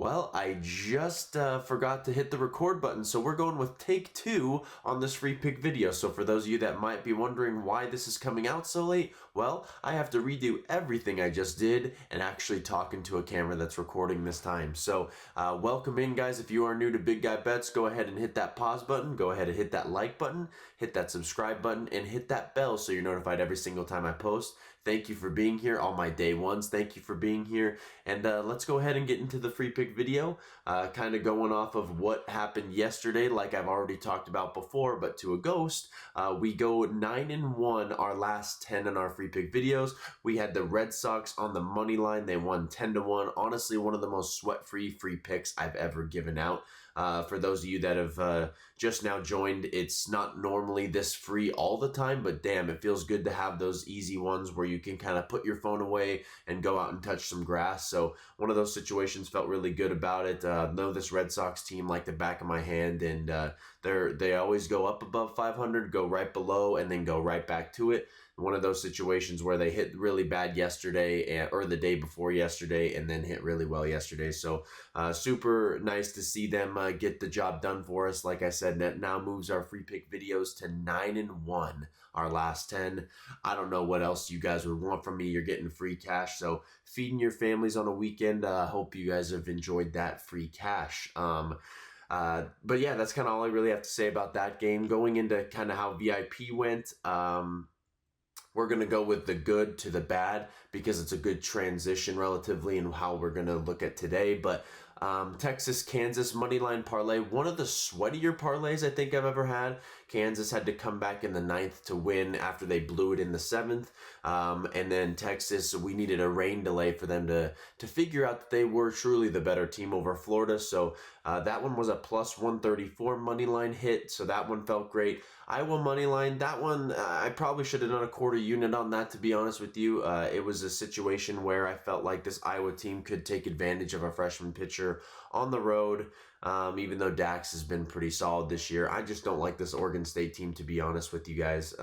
Well, I just forgot to hit the record button, so we're going with take 2 on this free pick video. So for those of you that might be wondering why this is coming out so late, well, I have to redo everything I just did and actually talk into a camera that's recording this time. So welcome in, guys. If you are new to Big Guy Bets, go ahead and hit that pause button, go ahead and hit that like button, hit that subscribe button, and hit that bell so you're notified every single time I post. Thank you for being here, all my day ones. Thank you for being here. And let's go ahead and get into the free pick video. Kind of going off of what happened yesterday, like I've already talked about before, but to a ghost. We go 9-1 our last 10 in our free pick videos. We had the Red Sox on the money line. They won 10-1. Honestly, one of the most sweat-free free picks I've ever given out. For those of you that have just now joined, it's not normally this free all the time, but damn, it feels good to have those easy ones where you can kind of put your phone away and go out and touch some grass. So one of those situations, felt really good about it. Know this Red Sox team like the back of my hand, and they always go up above 500, go right below, and then go right back to it. One of those situations where they hit really bad yesterday or the day before yesterday and then hit really well yesterday. So super nice to see them get the job done for us. Like I said, that now moves our free pick videos to 9-1, our last 10. I don't know what else you guys would want from me. You're getting free cash. So feeding your families on a weekend. Hope you guys have enjoyed that free cash. But yeah, that's kind of all I really have to say about that game. Going into kind of how VIP went, we're going to go with the good to the bad because it's a good transition relatively in how we're going to look at today. But Texas-Kansas moneyline parlay, one of the sweatier parlays I think I've ever had. Kansas had to come back in the 9th to win after they blew it in the 7th. And then Texas, we needed a rain delay for them to figure out that they were truly the better team over Florida. So that one was a plus 134 moneyline hit. So that one felt great. Iowa moneyline, that one, I probably should have done a quarter unit on that, to be honest with you. It was a situation where I felt like this Iowa team could take advantage of a freshman pitcher on the road, even though Dax has been pretty solid this year. I just don't like this Oregon State team, to be honest with you guys.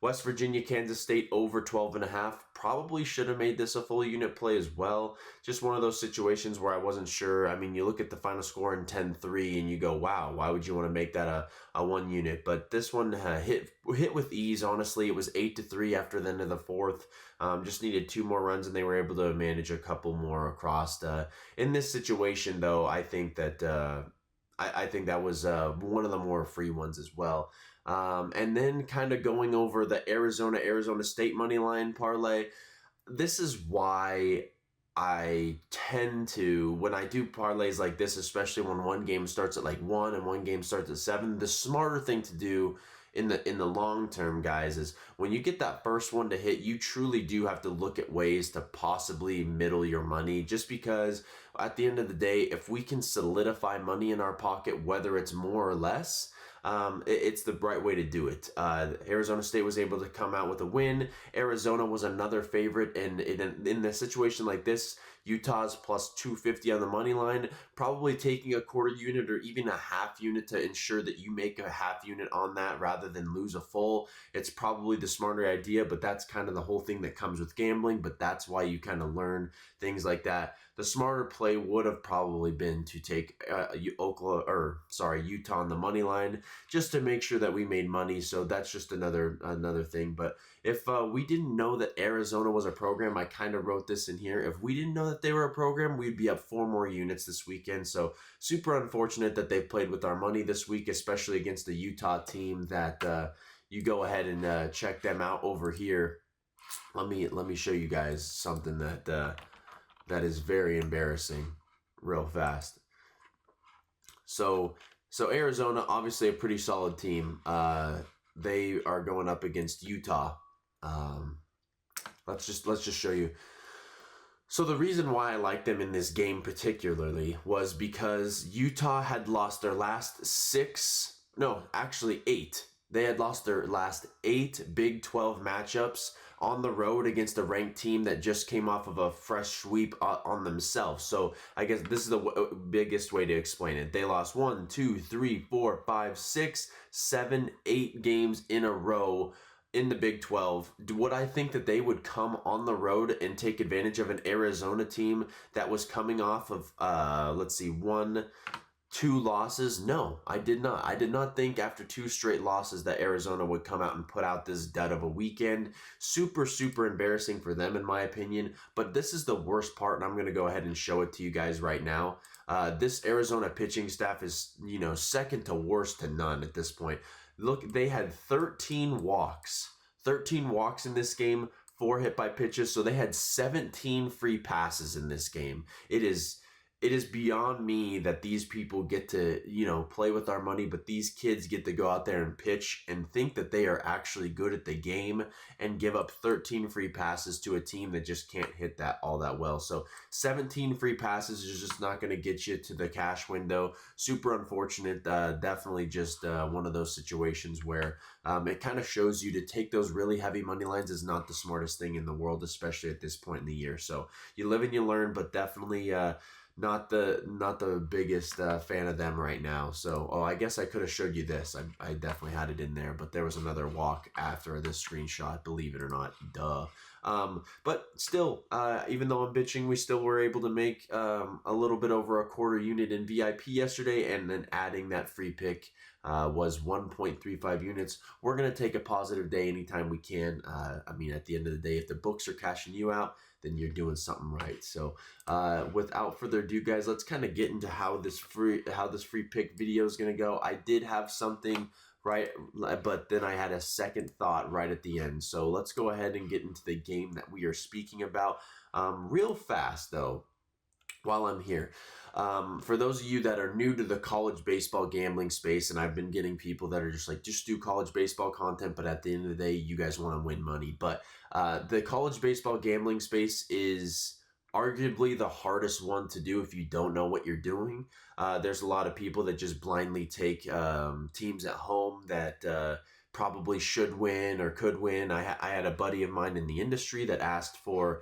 West Virginia, Kansas State over 12.5. Probably should have made this a full unit play as well. Just one of those situations where I wasn't sure. I mean, you look at the final score in 10-3 and you go, wow, why would you want to make that a one unit? But this one hit with ease, honestly. It was 8-3 after the end of the 4th. Just needed 2 more runs and they were able to manage a couple more across. In this situation, though, I think that I think that was one of the more free ones as well. And then kind of going over the Arizona State money line parlay. This is why I tend to, when I do parlays like this, especially when one game starts at like 1 and one game starts at 7, the smarter thing to do in the long term, guys, is when you get that first one to hit, you truly do have to look at ways to possibly middle your money, just because at the end of the day, if we can solidify money in our pocket, whether it's more or less, it's the right way to do it. Arizona State was able to come out with a win. Arizona was another favorite, and in a situation like this, Utah's plus 250 on the money line, probably taking a quarter unit or even a half unit to ensure that you make a half unit on that rather than lose a full. It's probably the smarter idea, but that's kind of the whole thing that comes with gambling, but that's why you kind of learn things like that. The smarter play would have probably been to take Utah on the money line, just to make sure that we made money. So that's just another thing. But if we didn't know that Arizona was a program, I kind of wrote this in here. If we didn't know that they were a program, we'd be up 4 more units this weekend. So super unfortunate that they played with our money this week, especially against the Utah team that you go ahead and check them out over here. Let me show you guys something that is very embarrassing real fast. So Arizona, obviously a pretty solid team. They are going up against Utah. Let's just show you. So the reason why I like them in this game particularly was because Utah had lost their last 8. They had lost their last 8 Big 12 matchups on the road against a ranked team that just came off of a fresh sweep on themselves. So I guess this is the biggest way to explain it. They lost 1, 2, 3, 4, 5, 6, 7, 8 games in a row in the Big 12, would I think that they would come on the road and take advantage of an Arizona team that was coming off of, let's see, 1-2 losses? No, I did not. I did not think after 2 straight losses that Arizona would come out and put out this dud of a weekend. Super, super embarrassing for them, in my opinion. But this is the worst part, and I'm going to go ahead and show it to you guys right now. This Arizona pitching staff is, second to worst to none at this point. Look, they had 13 walks. 13 walks in this game, 4 hit by pitches, so they had 17 free passes in this game. It is beyond me that these people get to, play with our money, but these kids get to go out there and pitch and think that they are actually good at the game and give up 13 free passes to a team that just can't hit that all that well. So 17 free passes is just not going to get you to the cash window. Super unfortunate. Definitely just one of those situations where it kind of shows you to take those really heavy money lines is not the smartest thing in the world, especially at this point in the year. So you live and you learn, but definitely not the biggest fan of them right now. So, I guess I could have showed you this. I definitely had it in there, but there was another walk after this screenshot, believe it or not. Duh. But still, even though I'm bitching, we still were able to make a little bit over a quarter unit in VIP yesterday, and then adding that free pick was 1.35 units. We're going to take a positive day anytime we can. At the end of the day, if the books are cashing you out, then you're doing something right. So without further ado, guys, let's kind of get into how this free pick video is going to go. I did have something right, but then I had a second thought right at the end. So let's go ahead and get into the game that we are speaking about real fast, though, while I'm here. For those of you that are new to the college baseball gambling space, and I've been getting people that are just like, just do college baseball content, but at the end of the day, you guys want to win money. But the college baseball gambling space is arguably the hardest one to do if you don't know what you're doing. There's a lot of people that just blindly take teams at home that probably should win or could win. I had a buddy of mine in the industry that asked for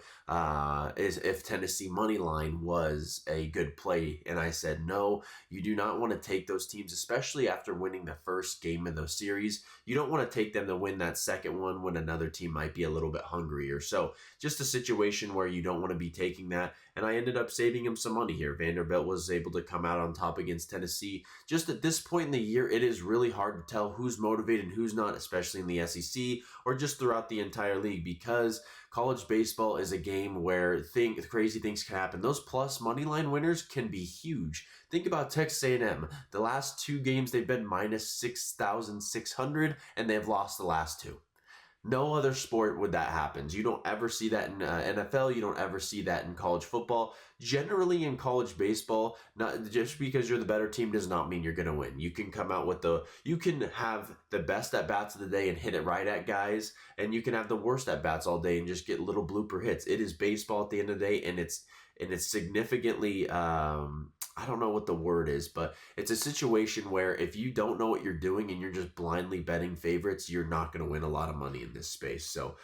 if Tennessee money line was a good play, and I said no. You do not want to take those teams, especially after winning the first game of the series. You don't want to take them to win that second one when another team might be a little bit hungrier. So just a situation where you don't want to be taking that. And I ended up saving him some money here. Vanderbilt was able to come out on top against Tennessee. Just at this point in the year, it is really hard to tell who's motivated and who's not, especially in the SEC or just throughout the entire league, because college baseball is a game where crazy things can happen. Those plus money line winners can be huge. Think about Texas A&M. The last 2 games, they've been minus 6,600, and they've lost the last 2. No other sport would that happen. You don't ever see that in NFL. You don't ever see that in college football. Generally in college baseball, not just because you're the better team does not mean you're going to win. You can come out with you can have the best at bats of the day and hit it right at guys, and you can have the worst at bats all day and just get little blooper hits. It is baseball at the end of the day, and it's significantly I don't know what the word is, but it's a situation where if you don't know what you're doing and you're just blindly betting favorites, you're not going to win a lot of money in this space. So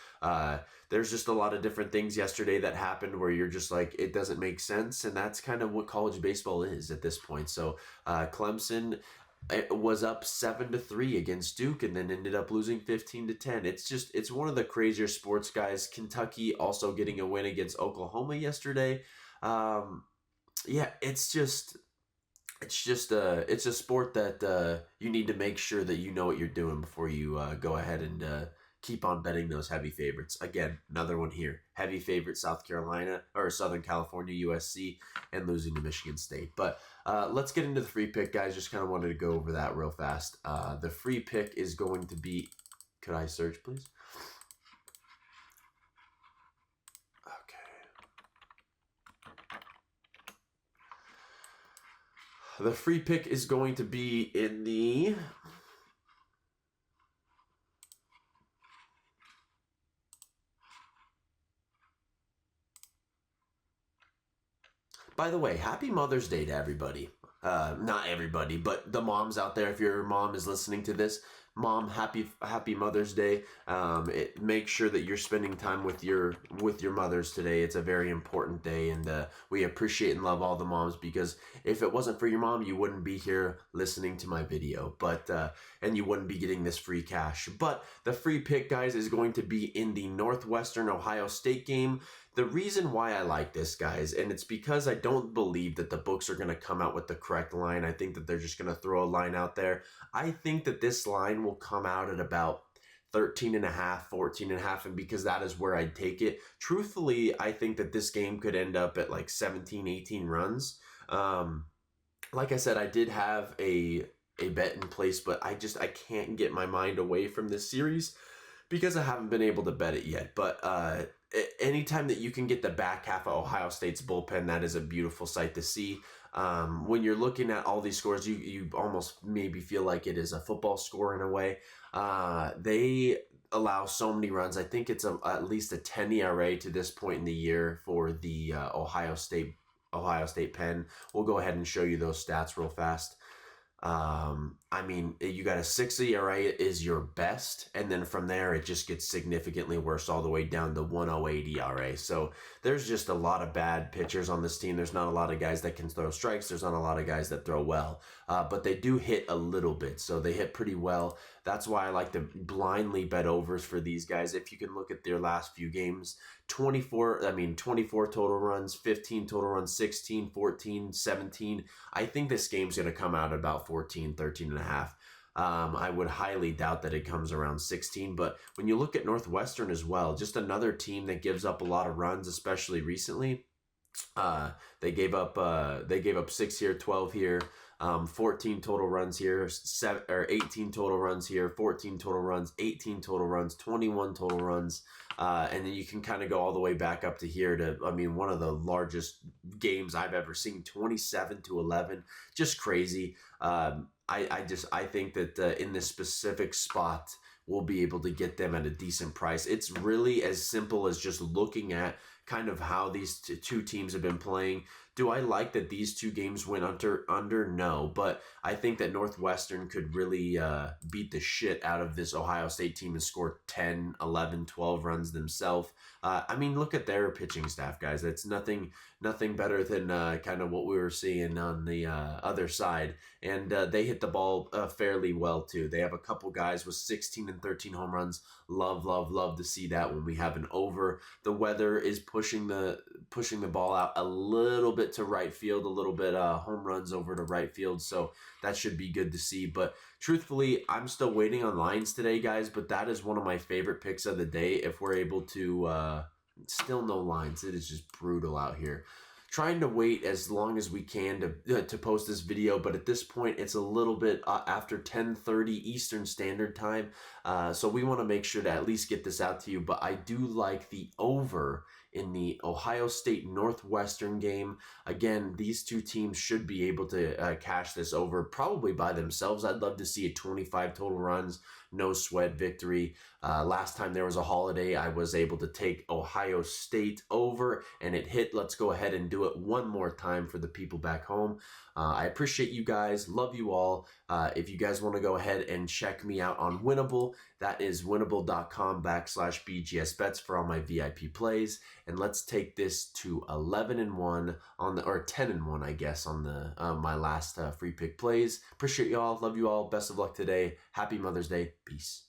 there's just a lot of different things yesterday that happened where you're just like, it doesn't make sense. And that's kind of what college baseball is at this point. So Clemson was up 7-3 against Duke and then ended up losing 15-10. It's one of the crazier sports, guys. Kentucky also getting a win against Oklahoma yesterday. It's a sport that you need to make sure that you know what you're doing before you go ahead and keep on betting those heavy favorites. Again, another one here. Heavy favorite South Carolina or Southern California USC and losing to Michigan State. But let's get into the free pick, guys. Just kind of wanted to go over that real fast. The free pick is going to be, could I search, please? The free pick is going to be in the By the way, happy Mother's Day to everybody. Not everybody, but the moms out there. If your mom is listening to this, Mom, happy Mother's Day. Make sure that you're spending time with your mothers today. It's a very important day, and we appreciate and love all the moms, because if it wasn't for your mom, you wouldn't be here listening to my video, and you wouldn't be getting this free cash. But the free pick, guys, is going to be in the Northwestern Ohio State game. The reason why I like this, guys, and it's because I don't believe that the books are going to come out with the correct line. I think that they're just going to throw a line out there. I think that this line will come out at about 13 and a half, 14 and a half, and because that is where I'd take it. Truthfully, I think that this game could end up at like 17, 18 runs. Like I said, I did have a bet in place, but I can't get my mind away from this series because I haven't been able to bet it yet. But anytime that you can get the back half of Ohio State's bullpen, that is a beautiful sight to see. When you're looking at all these scores, you almost maybe feel like it is a football score in a way. They allow so many runs. I think it's at least a 10 ERA to this point in the year for the Ohio State pen. We'll go ahead and show you those stats real fast. I mean, you got a 6 ERA is your best, and then from there it just gets significantly worse all the way down to 1.08 ERA. So there's just a lot of bad pitchers on this team. There's not a lot of guys that can throw strikes. There's not a lot of guys that throw well, but they do hit a little bit, so they hit pretty well. That's why I like to blindly bet overs for these guys. If you can look at their last few games, 24 total runs, 15 total runs, 16, 14, 17. I think this game's going to come out at about 14, 13 and a half. I would highly doubt that it comes around 16, but when you look at Northwestern as well, just another team that gives up a lot of runs, especially recently. They gave up 6 here, 12 here, 14 total runs here, 18 total runs here, 14 total runs, 18 total runs, 21 total runs, and then you can kind of go all the way back up to here to, I mean, one of the largest games I've ever seen, 27-11, just crazy. I think that in this specific spot, we'll be able to get them at a decent price. It's really as simple as just looking at kind of how these two teams have been playing. Do I like that these two games went under? No, but I think that Northwestern could really beat the shit out of this Ohio State team and score 10, 11, 12 runs themselves. I mean, look at their pitching staff, guys. That's nothing better than kind of what we were seeing on the other side. And they hit the ball fairly well, too. They have a couple guys with 16 and 13 home runs. Love to see that when we have an over. The weather is pushing the ball out a little bit to right field, a little bit home runs over to right field, so that should be good to see. But truthfully, I'm still waiting on lines today, guys, but that is one of my favorite picks of the day. If we're able to still no lines, it is just brutal out here. Trying to wait as long as we can to post this video, but at this point it's a little bit after 10:30 Eastern Standard Time, so we want to make sure to at least get this out to you. But I do like the over in the Ohio State Northwestern game. Again, these two teams should be able to cash this over probably by themselves. I'd love to see a 25 total runs, no sweat victory. Last time there was a holiday, I was able to take Ohio State over, and it hit. Let's go ahead and do it one more time for the people back home. I appreciate you guys. Love you all. If you guys want to go ahead and check me out on Winnable, that is winnable.com/BGSbets for all my VIP plays. And let's take this to 11-1 or 10-1, I guess, on the my last free pick plays. Appreciate y'all. Love you all. Best of luck today. Happy Mother's Day. Peace.